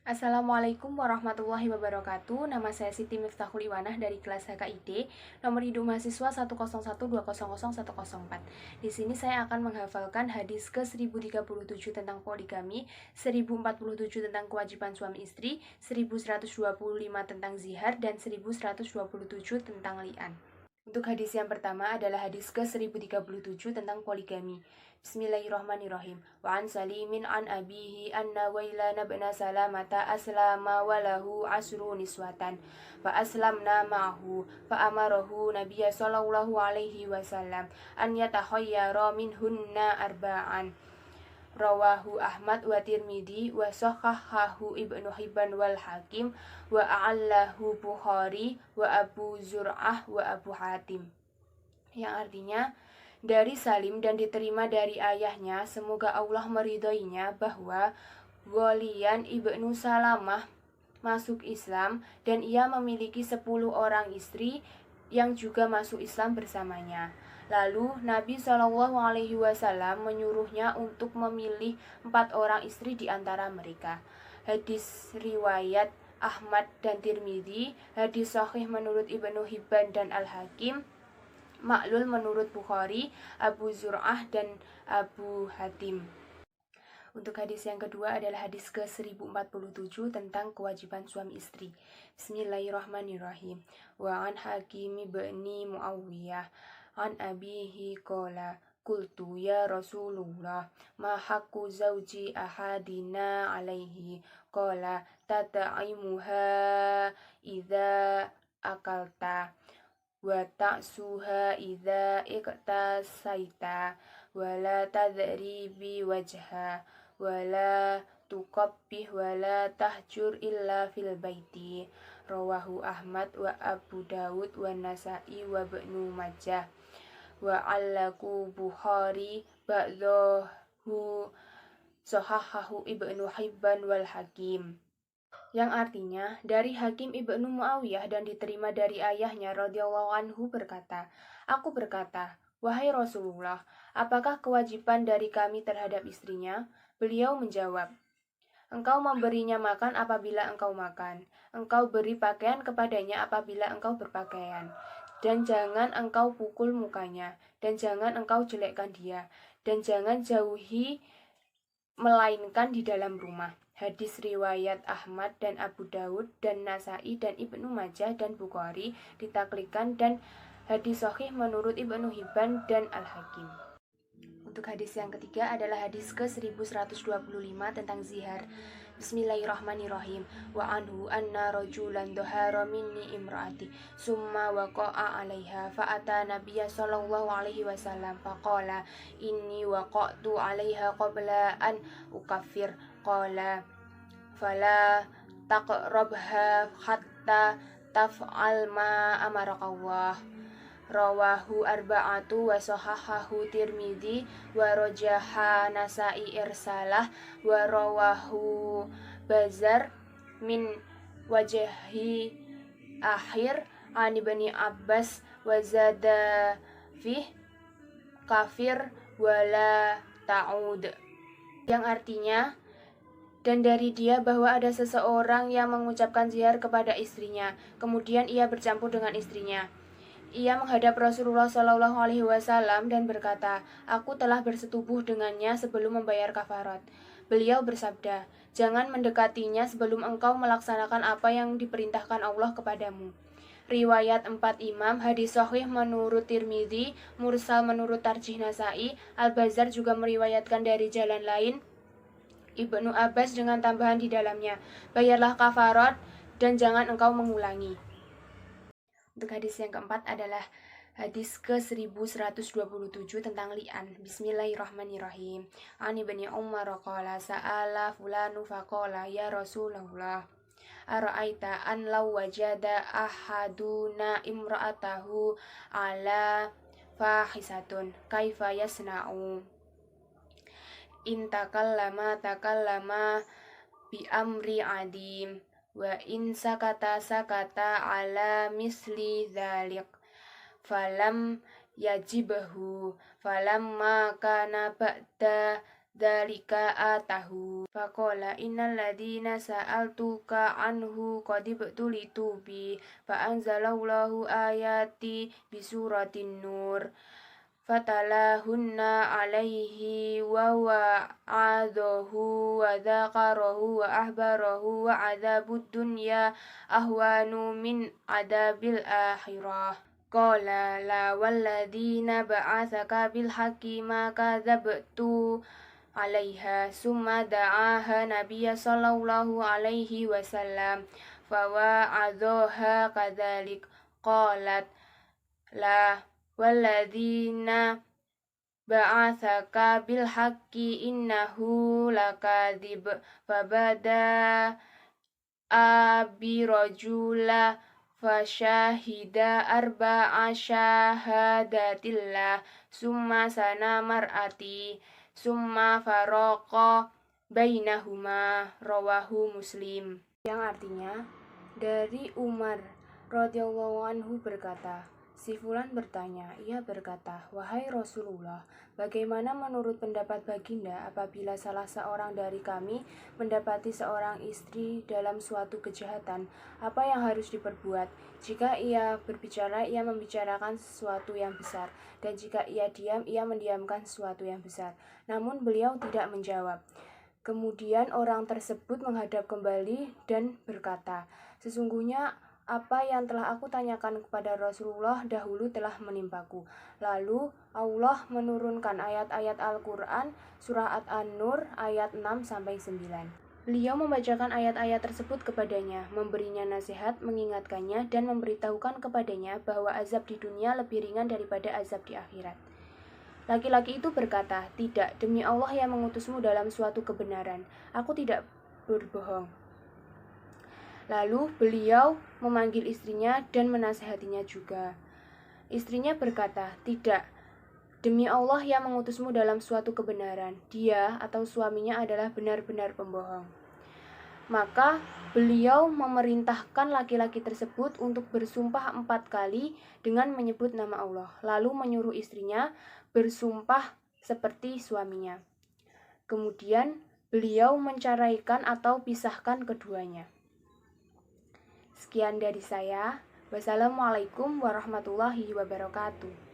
Assalamualaikum warahmatullahi wabarakatuh. Nama saya Siti Miftahul Iwanah dari kelas HKID, nomor induk mahasiswa 101200104. Di sini saya akan menghafalkan hadis ke 1037 tentang poligami, 1047 tentang kewajiban suami istri, 1125 tentang zihar, dan 1127 tentang li'an. Untuk hadis yang pertama adalah hadis ke 1037 tentang poligami. Bismillahirrahmanirrahim. Wa an Salimin an abihi anna wailana ibn Salamata aslama walahu asru niswatan fa aslamna ma'hu fa amarahu nabiyya sallallahu alaihi wasallam an yatahayyara minhunna arba'an. Rawahu Ahmad wa Tirmidzi wa sahahahu Ibnu Hibban wal Hakim wa a'allahu Bukhari wa Abu Zur'ah wa Abu Hatim. Yang artinya, dari Salim dan diterima dari ayahnya, semoga Allah meridhoinya, bahwa Ghalian ibnu Salamah masuk Islam dan ia memiliki 10 orang istri yang juga masuk Islam bersamanya. Lalu Nabi Shallallahu Alaihi Wasallam menyuruhnya untuk memilih 4 orang istri di antara mereka. Hadis riwayat Ahmad dan Tirmidzi, hadis sahih menurut Ibnu Hibban dan Al-Hakim, maklul menurut Bukhari, Abu Zur'ah dan Abu Hatim. Untuk hadis yang kedua adalah hadis ke 1047 tentang kewajiban suami istri. Bismillahirrahmanirrahim. Wa an Hakim ibni Muawiyah an abihi qala qultu ya Rasulullah ma haqqu zawji ahadina alaihi qala tat'imuha idza akalta wa ta'suha idza iktasaita wa la tadri bi wajha wa la tuqabbih wa la tahjur illa fil baiti. Rawahu Ahmad wa Abu Dawud wa Nasa'i wa Ibnu Majah wa allaku Bukhari ba'dahu sahahahu Ibnu Hibban wal Hakim. Yang artinya, dari Hakim ibnu Muawiyah dan diterima dari ayahnya radhiyallahu anhu berkata, aku berkata, wahai Rasulullah, apakah kewajiban dari kami terhadap istrinya? Beliau menjawab, engkau memberinya makan apabila engkau makan, engkau beri pakaian kepadanya apabila engkau berpakaian, dan jangan engkau pukul mukanya, dan jangan engkau jelekkan dia, dan jangan jauhi melainkan di dalam rumah. Hadis riwayat Ahmad dan Abu Dawud dan Nasa'i dan Ibnu Majah dan Bukhari ditaklikan, dan hadis sahih menurut Ibnu Hibban dan Al-Hakim. Untuk hadis yang ketiga adalah hadis ke 1125 tentang zihar. Bismillahirrahmanirrahim. Wa anhu anna rajulan dhahara minni imraati summa waqa'a 'alaiha fa ata nabiyya sallallahu alaihi wasallam faqala inni waqa'tu 'alaiha qabla an ukaffir qala fala taqrabha hatta taf'al ma amarakallah. Rawahu arba'atu wa sahahahu Tirmidzi wa rajaha Nasa'i irsalah wa rawahu Bazar min wajhi akhir an Ibni Abbas wa zada fih kafir wala ta'ud. Yang artinya, dan dari dia bahwa ada seseorang yang mengucapkan zihar kepada istrinya, kemudian ia bercampur dengan istrinya. Ia menghadap Rasulullah Shallallahu Alaihi Wasallam dan berkata, aku telah bersetubuh dengannya sebelum membayar kafarat. Beliau bersabda, jangan mendekatinya sebelum engkau melaksanakan apa yang diperintahkan Allah kepadamu. Riwayat 4 imam, hadis sahih menurut Tirmidzi, mursal menurut Tarjih Nasa'i, Al-Bazar juga meriwayatkan dari jalan lain, Ibnu Abbas dengan tambahan di dalamnya, bayarlah kafarat dan jangan engkau mengulangi. Untuk hadis yang keempat adalah hadis ke 1127 tentang li'an. Bismillahirrahmanirrahim. Ani Ibni Umar qala sa'ala fulanu faqala ya Rasulullah ara'aita an law wajada ahaduna imra'atahu ala fahisatun kaifa yasna'u in takallama bi amri adim wa in sakata ala misli dzalik falam yajibahu falamma kana ba'da dzalika atahu faqala innal ladzina sa'altuka anhu qad ibtulitu bi fa anzalallahu ayati bisuratin nur fatalahunna alaihi wa wa'adahu wa dzakarahu wa ahbarahu wa adzabud dunya ahwanu min adabil akhirah. Qala la walladzina ba'atsaka bil haqqi ma kadzabtu alaiha summa da'aha nabiyya sallallahu alaihi wasallam fa wa'adhaha kadzalik qalat la walladzina ba'atsaka bil haqqi innahu lakadzib fabada abirajula fasyahida arba'a syahadatillah summa sana mar'ati summa faraqa bainahuma rawahu Muslim. Yang artinya dari Umar radhiyallahu anhu berkata, si Fulan bertanya, ia berkata, wahai Rasulullah, bagaimana menurut pendapat baginda apabila salah seorang dari kami mendapati seorang istri dalam suatu kejahatan, apa yang harus diperbuat? Jika ia berbicara, ia membicarakan sesuatu yang besar, dan jika ia diam, ia mendiamkan sesuatu yang besar. Namun beliau tidak menjawab. Kemudian orang tersebut menghadap kembali dan berkata, sesungguhnya apa yang telah aku tanyakan kepada Rasulullah dahulu telah menimpaku. Lalu Allah menurunkan ayat-ayat Al-Quran surah An-Nur ayat 6-9. Beliau membacakan ayat-ayat tersebut kepadanya, memberinya nasihat, mengingatkannya, dan memberitahukan kepadanya bahwa azab di dunia lebih ringan daripada azab di akhirat. Laki-laki itu berkata, tidak, demi Allah yang mengutusmu dalam suatu kebenaran, aku tidak berbohong. Lalu beliau memanggil istrinya dan menasihatinya juga. Istrinya berkata, tidak, demi Allah yang mengutusmu dalam suatu kebenaran, dia atau suaminya adalah benar-benar pembohong. Maka beliau memerintahkan laki-laki tersebut untuk bersumpah 4 kali dengan menyebut nama Allah, lalu menyuruh istrinya bersumpah seperti suaminya. Kemudian beliau menceraikan atau pisahkan keduanya. Sekian dari saya. Wassalamualaikum warahmatullahi wabarakatuh.